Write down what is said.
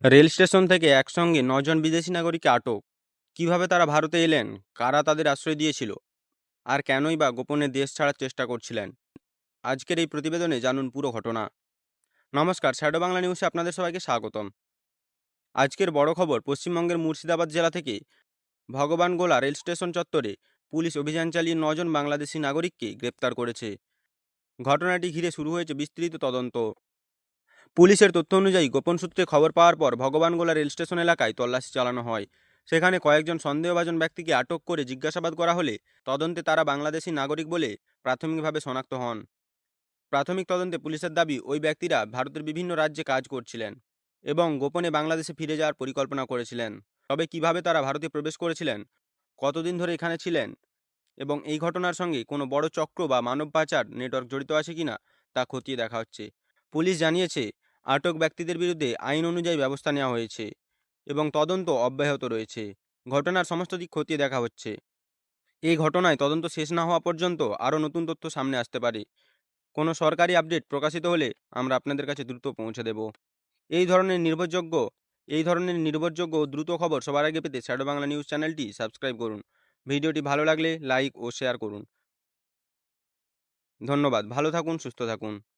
Rail station থেকে একসঙ্গে ৯ জন বিদেশি নাগরিককে আটক। কিভাবে তারা ভারতে এলেন, কারা তাদের আশ্রয় দিয়েছিল, আর কেনই বা গোপনে দেশ ছাড়ার চেষ্টা করছিলেন? আজকের এই প্রতিবেদনে জানুন পুরো ঘটনা। নমস্কার, শ্যাডো বাংলা নিউজে আপনাদের সবাইকে স্বাগতম। আজকের বড় খবর, পশ্চিমবঙ্গের মুর্শিদাবাদ জেলা থেকে ভগবানগোলা রেল স্টেশন চত্বরে পুলিশ অভিযান চালিয়ে ৯ জন বাংলাদেশি নাগরিককে গ্রেপ্তার করেছে। ঘটনাটি ঘিরে শুরু হয়েছে বিস্তৃত তদন্ত। পুলিশের তথ্য অনুযায়ী গোপন সূত্রে খবর পাওয়ার পর ভগবানগোলা রেল স্টেশন এলাকায় তল্লাশি চালানো হয়। সেখানে কয়েকজন সন্দেহভাজন ব্যক্তিকে আটক করে জিজ্ঞাসাবাদ করা হলে তদন্তে তারা বাংলাদেশি নাগরিক বলে প্রাথমিকভাবে শনাক্ত হন। প্রাথমিক তদন্তে পুলিশের দাবি, ওই ব্যক্তিরা ভারতের বিভিন্ন রাজ্যে কাজ করছিলেন এবং গোপনে বাংলাদেশে ফিরে যাওয়ার পরিকল্পনা করেছিলেন। তবে কিভাবে তারা ভারতে প্রবেশ করেছিলেন, কতদিন ধরে এখানে ছিলেন এবং এই ঘটনার সঙ্গে কোনো বড় চক্র বা মানব পাচার নেটওয়ার্ক জড়িত আছে কিনা তা খতিয়ে দেখা হচ্ছে। পুলিশ জানিয়েছে, আটক ব্যক্তিদের বিরুদ্ধে আইন অনুযায়ী ব্যবস্থা নেওয়া হয়েছে এবং তদন্ত অব্যাহত রয়েছে। ঘটনার সমস্ত দিক খতিয়ে দেখা হচ্ছে। এই ঘটনায় তদন্ত শেষ না হওয়া পর্যন্ত আরও নতুন তথ্য সামনে আসতে পারে। কোনো সরকারি আপডেট প্রকাশিত হলে আমরা আপনাদের কাছে দ্রুত পৌঁছে দেব। এই ধরনের নির্ভরযোগ্য ও দ্রুত খবর সবার আগে পেতে শ্যাডো বাংলা নিউজ চ্যানেলটি সাবস্ক্রাইব করুন। ভিডিওটি ভালো লাগলে লাইক ও শেয়ার করুন। ধন্যবাদ। ভালো থাকুন, সুস্থ থাকুন।